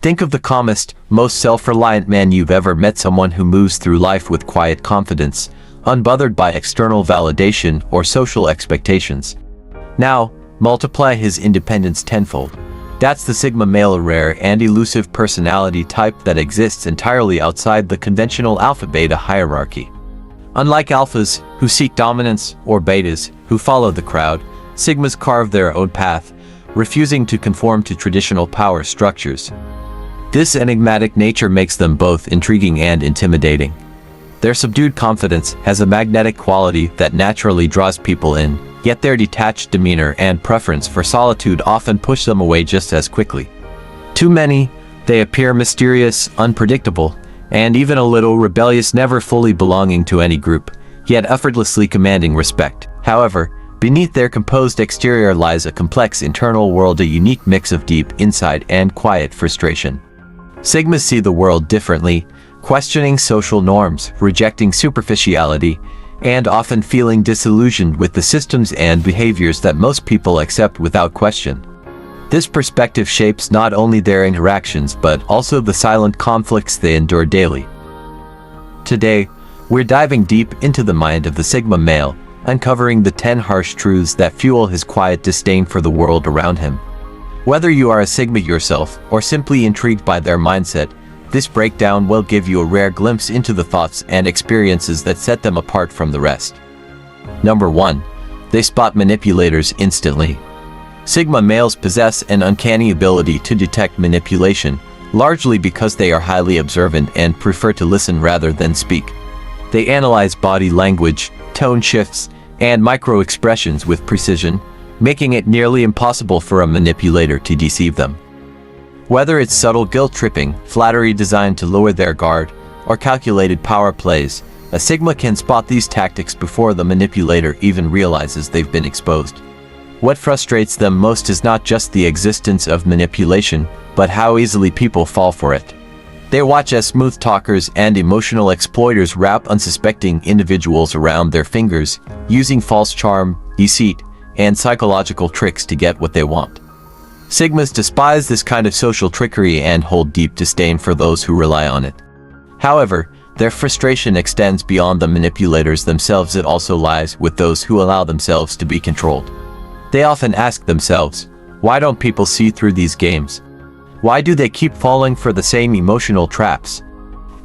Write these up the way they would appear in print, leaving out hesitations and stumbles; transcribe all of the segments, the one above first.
Think of the calmest, most self-reliant man you've ever met, someone who moves through life with quiet confidence, unbothered by external validation or social expectations. Now, multiply his independence tenfold. That's the Sigma male, a rare and elusive personality type that exists entirely outside the conventional alpha-beta hierarchy. Unlike alphas, who seek dominance, or betas, who follow the crowd, Sigmas carve their own path, refusing to conform to traditional power structures. This enigmatic nature makes them both intriguing and intimidating. Their subdued confidence has a magnetic quality that naturally draws people in, yet their detached demeanor and preference for solitude often push them away just as quickly. To many, they appear mysterious, unpredictable, and even a little rebellious, never fully belonging to any group, yet effortlessly commanding respect. However, beneath their composed exterior lies a complex internal world, a unique mix of deep insight and quiet frustration. Sigmas see the world differently, questioning social norms, rejecting superficiality, and often feeling disillusioned with the systems and behaviors that most people accept without question. This perspective shapes not only their interactions but also the silent conflicts they endure daily. Today, we're diving deep into the mind of the Sigma male, uncovering the 10 harsh truths that fuel his quiet disdain for the world around him. Whether you are a Sigma yourself or simply intrigued by their mindset, this breakdown will give you a rare glimpse into the thoughts and experiences that set them apart from the rest. Number 1. They spot manipulators instantly. Sigma males possess an uncanny ability to detect manipulation, largely because they are highly observant and prefer to listen rather than speak. They analyze body language, tone shifts, and micro-expressions with precision, making it nearly impossible for a manipulator to deceive them. Whether it's subtle guilt-tripping, flattery designed to lower their guard, or calculated power plays, a Sigma can spot these tactics before the manipulator even realizes they've been exposed. What frustrates them most is not just the existence of manipulation, but how easily people fall for it. They watch as smooth talkers and emotional exploiters wrap unsuspecting individuals around their fingers, using false charm, deceit, and psychological tricks to get what they want. Sigmas despise this kind of social trickery and hold deep disdain for those who rely on it. However, their frustration extends beyond the manipulators themselves. It also lies with those who allow themselves to be controlled. They often ask themselves, why don't people see through these games? Why do they keep falling for the same emotional traps?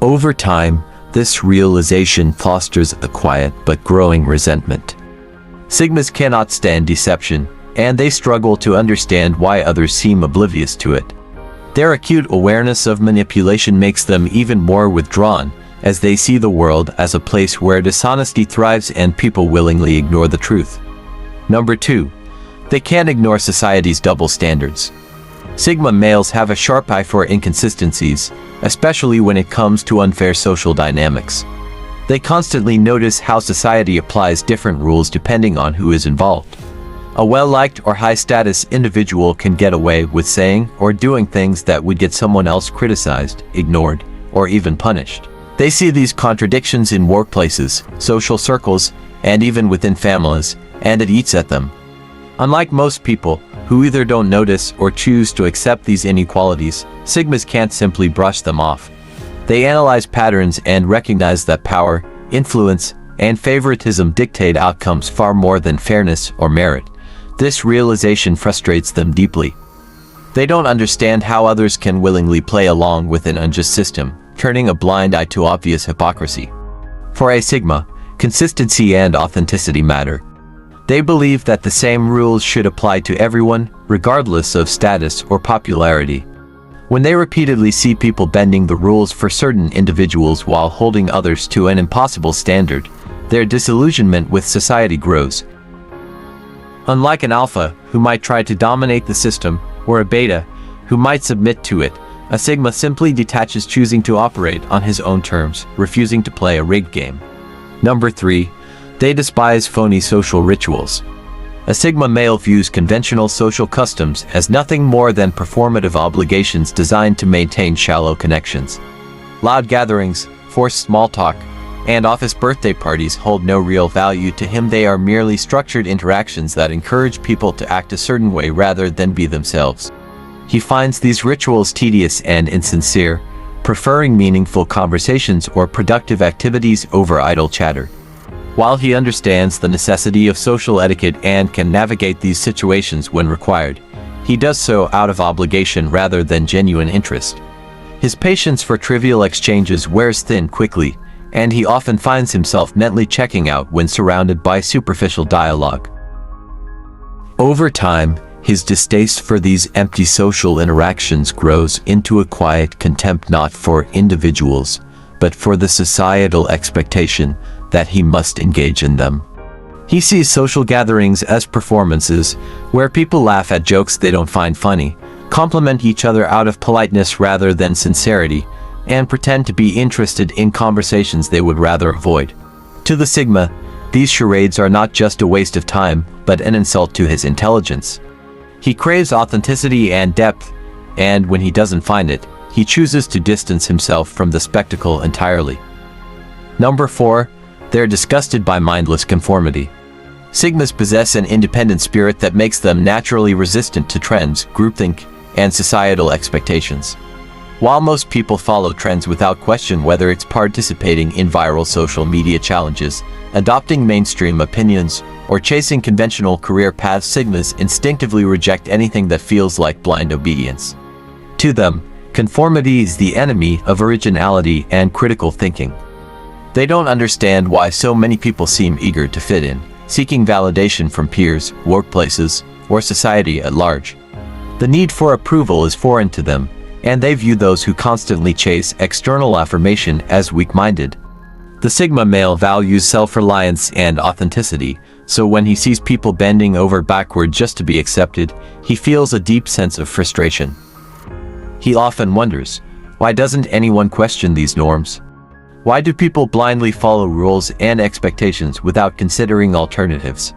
Over time, this realization fosters a quiet but growing resentment. Sigmas cannot stand deception, and they struggle to understand why others seem oblivious to it. Their acute awareness of manipulation makes them even more withdrawn, as they see the world as a place where dishonesty thrives and people willingly ignore the truth. Number 2. They can't ignore society's double standards. Sigma males have a sharp eye for inconsistencies, especially when it comes to unfair social dynamics. They constantly notice how society applies different rules depending on who is involved. A well-liked or high-status individual can get away with saying or doing things that would get someone else criticized, ignored, or even punished. They see these contradictions in workplaces, social circles, and even within families, and it eats at them. Unlike most people, who either don't notice or choose to accept these inequalities, Sigmas can't simply brush them off. They analyze patterns and recognize that power, influence, and favoritism dictate outcomes far more than fairness or merit. This realization frustrates them deeply. They don't understand how others can willingly play along with an unjust system, turning a blind eye to obvious hypocrisy. For a Sigma, consistency and authenticity matter. They believe that the same rules should apply to everyone, regardless of status or popularity. When they repeatedly see people bending the rules for certain individuals while holding others to an impossible standard, their disillusionment with society grows. Unlike an alpha, who might try to dominate the system, or a beta, who might submit to it, a Sigma simply detaches, choosing to operate on his own terms, refusing to play a rigged game. Number 3. They despise phony social rituals. A Sigma male views conventional social customs as nothing more than performative obligations designed to maintain shallow connections. Loud gatherings, forced small talk, and office birthday parties hold no real value to him. They are merely structured interactions that encourage people to act a certain way rather than be themselves. He finds these rituals tedious and insincere, preferring meaningful conversations or productive activities over idle chatter. While he understands the necessity of social etiquette and can navigate these situations when required, he does so out of obligation rather than genuine interest. His patience for trivial exchanges wears thin quickly, and he often finds himself mentally checking out when surrounded by superficial dialogue. Over time, his distaste for these empty social interactions grows into a quiet contempt not for individuals, but for the societal expectation that he must engage in them. He sees social gatherings as performances, where people laugh at jokes they don't find funny, compliment each other out of politeness rather than sincerity, and pretend to be interested in conversations they would rather avoid. To the Sigma, these charades are not just a waste of time, but an insult to his intelligence. He craves authenticity and depth, and when he doesn't find it, he chooses to distance himself from the spectacle entirely. Number 4. They're disgusted by mindless conformity. Sigmas possess an independent spirit that makes them naturally resistant to trends, groupthink, and societal expectations. While most people follow trends without question, whether it's participating in viral social media challenges, adopting mainstream opinions, or chasing conventional career paths, Sigmas instinctively reject anything that feels like blind obedience. To them, conformity is the enemy of originality and critical thinking. They don't understand why so many people seem eager to fit in, seeking validation from peers, workplaces, or society at large. The need for approval is foreign to them, and they view those who constantly chase external affirmation as weak-minded. The Sigma male values self-reliance and authenticity, so when he sees people bending over backward just to be accepted, he feels a deep sense of frustration. He often wonders, why doesn't anyone question these norms? Why do people blindly follow rules and expectations without considering alternatives?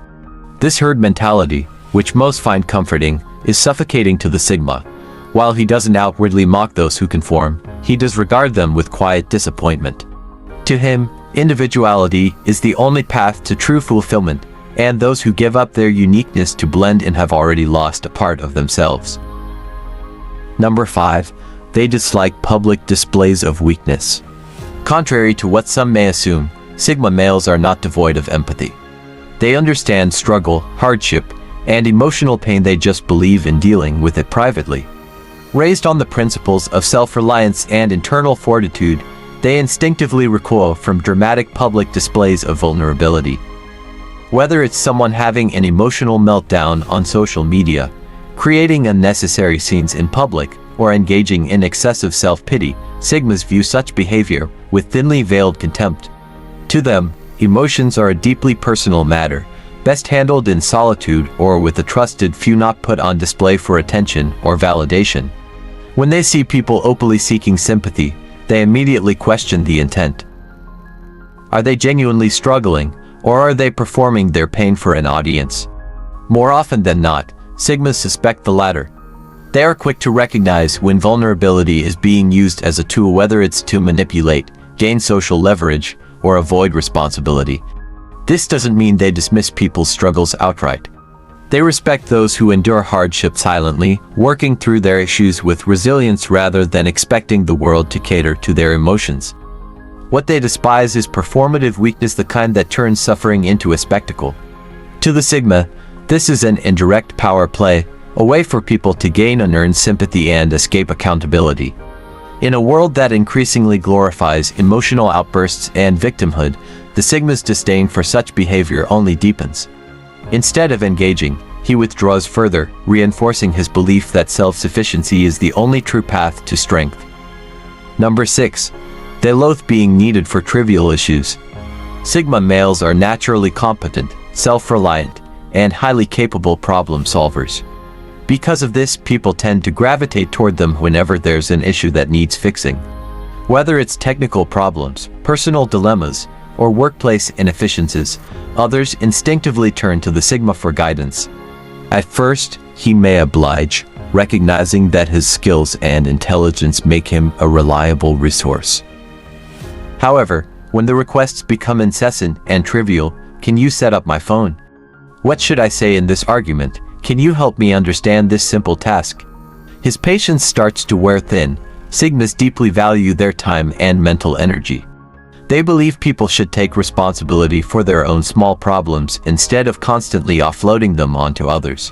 This herd mentality, which most find comforting, is suffocating to the Sigma. While he doesn't outwardly mock those who conform, he does regard them with quiet disappointment. To him, individuality is the only path to true fulfillment, and those who give up their uniqueness to blend in have already lost a part of themselves. Number 5. They dislike public displays of weakness. Contrary to what some may assume, Sigma males are not devoid of empathy. They understand struggle, hardship, and emotional pain. They just believe in dealing with it privately. Raised on the principles of self-reliance and internal fortitude, they instinctively recoil from dramatic public displays of vulnerability. Whether it's someone having an emotional meltdown on social media, creating unnecessary scenes in public, or engaging in excessive self-pity, Sigmas view such behavior with thinly veiled contempt. To them, emotions are a deeply personal matter, best handled in solitude or with a trusted few, not put on display for attention or validation. When they see people openly seeking sympathy, they immediately question the intent. Are they genuinely struggling, or are they performing their pain for an audience? More often than not, Sigmas suspect the latter. They are quick to recognize when vulnerability is being used as a tool, whether it's to manipulate, gain social leverage, or avoid responsibility. This doesn't mean they dismiss people's struggles outright. They respect those who endure hardship silently, working through their issues with resilience rather than expecting the world to cater to their emotions. What they despise is performative weakness, the kind that turns suffering into a spectacle. To the Sigma, this is an indirect power play, a way for people to gain unearned sympathy and escape accountability. In a world that increasingly glorifies emotional outbursts and victimhood, the Sigma's disdain for such behavior only deepens. Instead of engaging, he withdraws further, reinforcing his belief that self-sufficiency is the only true path to strength. Number 6. They loathe being needed for trivial issues. Sigma males are naturally competent, self-reliant, and highly capable problem solvers. Because of this, people tend to gravitate toward them whenever there's an issue that needs fixing. Whether it's technical problems, personal dilemmas, or workplace inefficiencies, others instinctively turn to the Sigma for guidance. At first, he may oblige, recognizing that his skills and intelligence make him a reliable resource. However, when the requests become incessant and trivial, "Can you set up my phone? What should I say in this argument? Can you help me understand this simple task?" His patience starts to wear thin. Sigmas deeply value their time and mental energy. They believe people should take responsibility for their own small problems instead of constantly offloading them onto others.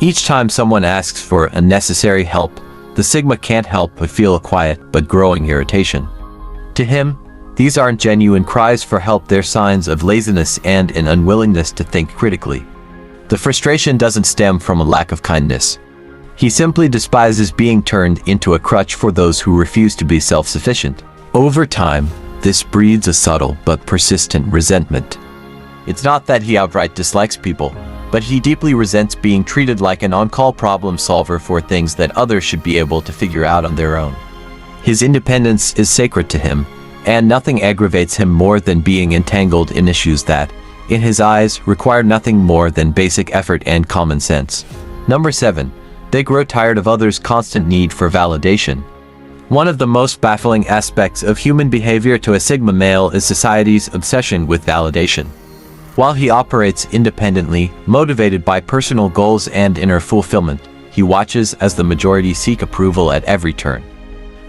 Each time someone asks for unnecessary help, the Sigma can't help but feel a quiet but growing irritation. To him, these aren't genuine cries for help, they're signs of laziness and an unwillingness to think critically. The frustration doesn't stem from a lack of kindness. He simply despises being turned into a crutch for those who refuse to be self-sufficient. Over time, this breeds a subtle but persistent resentment. It's not that he outright dislikes people, but he deeply resents being treated like an on-call problem solver for things that others should be able to figure out on their own. His independence is sacred to him, and nothing aggravates him more than being entangled in issues that, in his eyes, require nothing more than basic effort and common sense. Number 7. They grow tired of others' constant need for validation. One of the most baffling aspects of human behavior to a Sigma male is society's obsession with validation. While he operates independently, motivated by personal goals and inner fulfillment, he watches as the majority seek approval at every turn.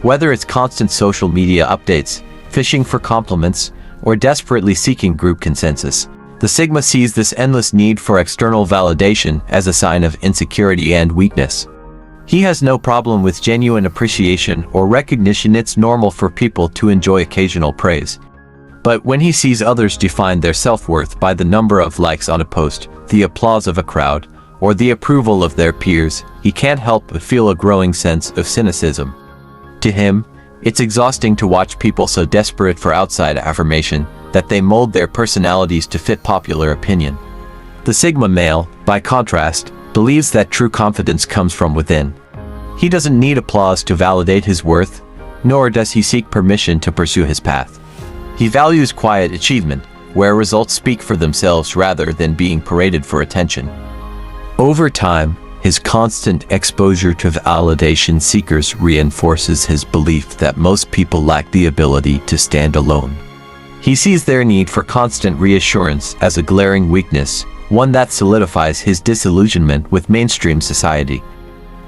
Whether it's constant social media updates, fishing for compliments, or desperately seeking group consensus, the Sigma sees this endless need for external validation as a sign of insecurity and weakness. He has no problem with genuine appreciation or recognition. It's normal for people to enjoy occasional praise. But when he sees others define their self-worth by the number of likes on a post, the applause of a crowd, or the approval of their peers, he can't help but feel a growing sense of cynicism. To him, it's exhausting to watch people so desperate for outside affirmation that they mold their personalities to fit popular opinion. The Sigma male, by contrast, believes that true confidence comes from within. He doesn't need applause to validate his worth, nor does he seek permission to pursue his path. He values quiet achievement, where results speak for themselves rather than being paraded for attention. Over time, his constant exposure to validation seekers reinforces his belief that most people lack the ability to stand alone. He sees their need for constant reassurance as a glaring weakness, one that solidifies his disillusionment with mainstream society.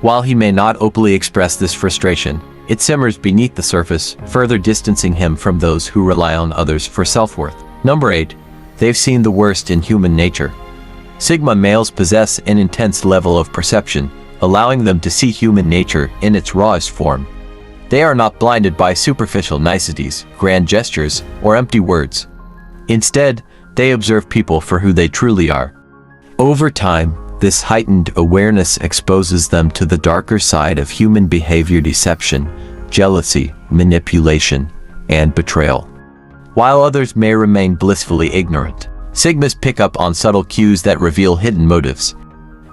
While he may not openly express this frustration, it simmers beneath the surface, further distancing him from those who rely on others for self-worth. Number 8. They've seen the worst in human nature. Sigma males possess an intense level of perception, allowing them to see human nature in its rawest form. They are not blinded by superficial niceties, grand gestures, or empty words. Instead, they observe people for who they truly are. Over time, this heightened awareness exposes them to the darker side of human behavior: deception, jealousy, manipulation, and betrayal. While others may remain blissfully ignorant, Sigmas pick up on subtle cues that reveal hidden motives.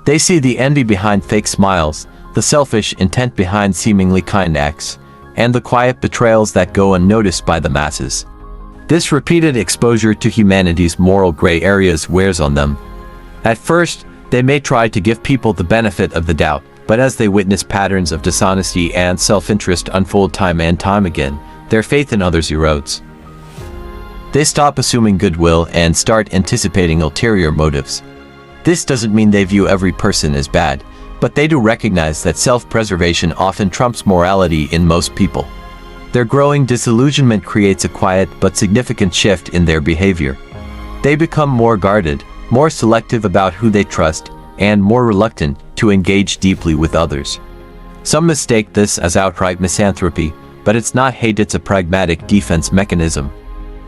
They see the envy behind fake smiles, the selfish intent behind seemingly kind acts, and the quiet betrayals that go unnoticed by the masses. This repeated exposure to humanity's moral gray areas wears on them. At first, they may try to give people the benefit of the doubt, but as they witness patterns of dishonesty and self-interest unfold time and time again, their faith in others erodes. They stop assuming goodwill and start anticipating ulterior motives. This doesn't mean they view every person as bad, but they do recognize that self-preservation often trumps morality in most people. Their growing disillusionment creates a quiet but significant shift in their behavior. They become more guarded, more selective about who they trust, and more reluctant to engage deeply with others. Some mistake this as outright misanthropy, but it's not hate, it's a pragmatic defense mechanism.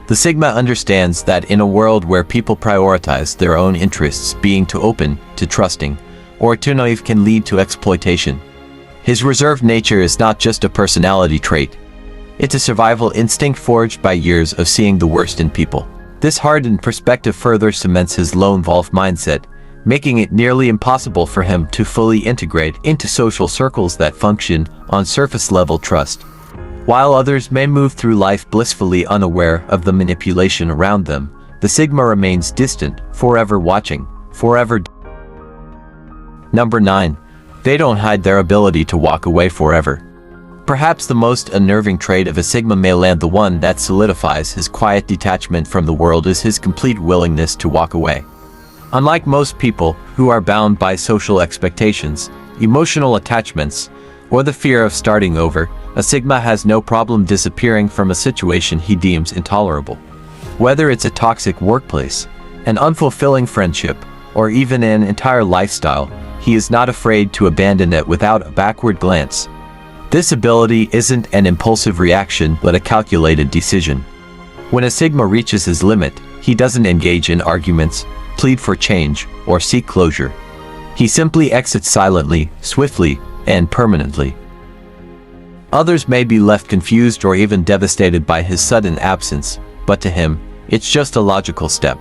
The Sigma understands that in a world where people prioritize their own interests, being too open, too trusting, or too naive can lead to exploitation. His reserved nature is not just a personality trait. It's a survival instinct forged by years of seeing the worst in people. This hardened perspective further cements his lone wolf mindset, making it nearly impossible for him to fully integrate into social circles that function on surface-level trust. While others may move through life blissfully unaware of the manipulation around them, the Sigma remains distant, forever watching, forever. Number 9. They don't hide their ability to walk away forever. Perhaps the most unnerving trait of a Sigma male, and the one that solidifies his quiet detachment from the world, is his complete willingness to walk away. Unlike most people who are bound by social expectations, emotional attachments, or the fear of starting over, a Sigma has no problem disappearing from a situation he deems intolerable. Whether it's a toxic workplace, an unfulfilling friendship, or even an entire lifestyle, he is not afraid to abandon it without a backward glance. This ability isn't an impulsive reaction but a calculated decision. When a Sigma reaches his limit, he doesn't engage in arguments, plead for change, or seek closure. He simply exits silently, swiftly, and permanently. Others may be left confused or even devastated by his sudden absence, but to him, it's just a logical step.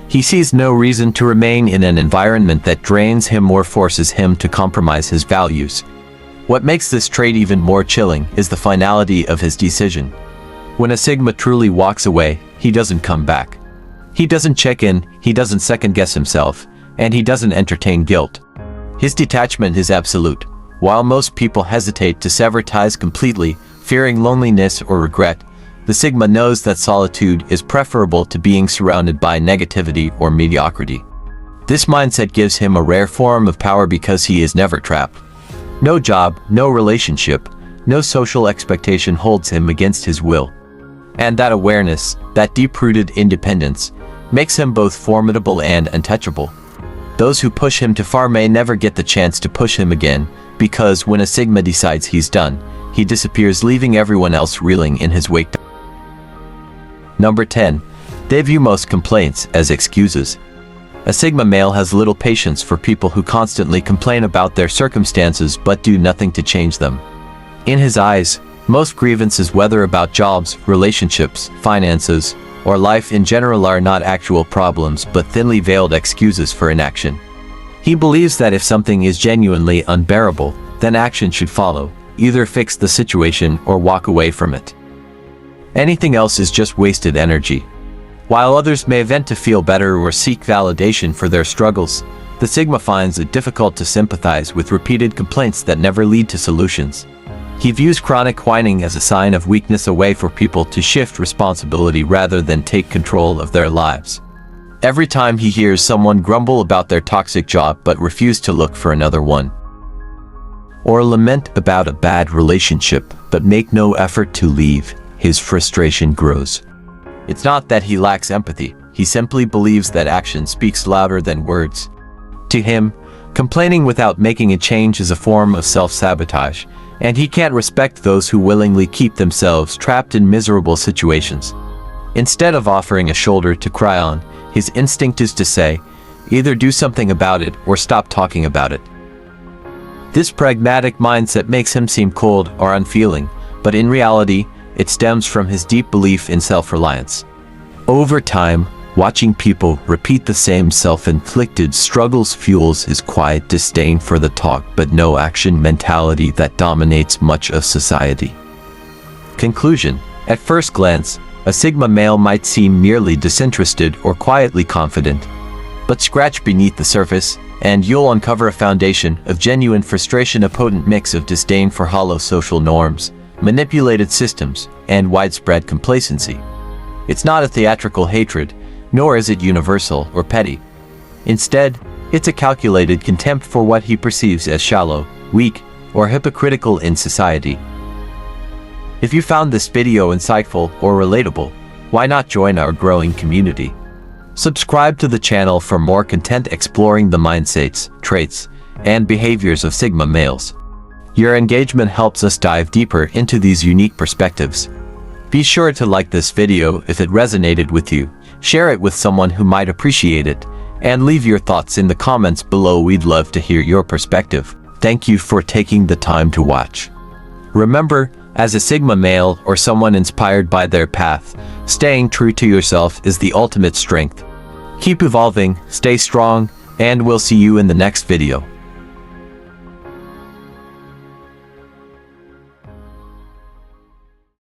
He sees no reason to remain in an environment that drains him or forces him to compromise his values. What makes this trait even more chilling is the finality of his decision. When a Sigma truly walks away, he doesn't come back. He doesn't check in, he doesn't second-guess himself, and he doesn't entertain guilt. His detachment is absolute. While most people hesitate to sever ties completely, fearing loneliness or regret, the Sigma knows that solitude is preferable to being surrounded by negativity or mediocrity. This mindset gives him a rare form of power because he is never trapped. No job, no relationship, no social expectation holds him against his will. And that awareness, that deep-rooted independence, makes him both formidable and untouchable. Those who push him too far may never get the chance to push him again, because when a Sigma decides he's done, he disappears, leaving everyone else reeling in his wake. Number 10. They view most complaints as excuses. A Sigma male has little patience for people who constantly complain about their circumstances but do nothing to change them. In his eyes, most grievances, whether about jobs, relationships, finances, or life in general, are not actual problems but thinly veiled excuses for inaction. He believes that if something is genuinely unbearable, then action should follow, either fix the situation or walk away from it. Anything else is just wasted energy. While others may vent to feel better or seek validation for their struggles, the Sigma finds it difficult to sympathize with repeated complaints that never lead to solutions. He views chronic whining as a sign of weakness, a way for people to shift responsibility rather than take control of their lives. Every time he hears someone grumble about their toxic job but refuse to look for another one, or lament about a bad relationship but make no effort to leave, his frustration grows. It's not that he lacks empathy, he simply believes that action speaks louder than words. To him, complaining without making a change is a form of self-sabotage, and he can't respect those who willingly keep themselves trapped in miserable situations. Instead of offering a shoulder to cry on, his instinct is to say, either do something about it or stop talking about it. This pragmatic mindset makes him seem cold or unfeeling, but in reality, it stems from his deep belief in self-reliance. Over time, watching people repeat the same self-inflicted struggles fuels his quiet disdain for the talk but no action mentality that dominates much of society. Conclusion: at first glance, a Sigma male might seem merely disinterested or quietly confident. But scratch beneath the surface, and you'll uncover a foundation of genuine frustration, a potent mix of disdain for hollow social norms, manipulated systems, and widespread complacency. It's not a theatrical hatred, nor is it universal or petty. Instead, it's a calculated contempt for what he perceives as shallow, weak, or hypocritical in society. If you found this video insightful or relatable, why not join our growing community? Subscribe to the channel for more content exploring the mindsets, traits, and behaviors of Sigma males. Your engagement helps us dive deeper into these unique perspectives. Be sure to like this video if it resonated with you, share it with someone who might appreciate it, and leave your thoughts in the comments below. We'd love to hear your perspective. Thank you for taking the time to watch. Remember, as a Sigma male or someone inspired by their path, staying true to yourself is the ultimate strength. Keep evolving, stay strong, and we'll see you in the next video.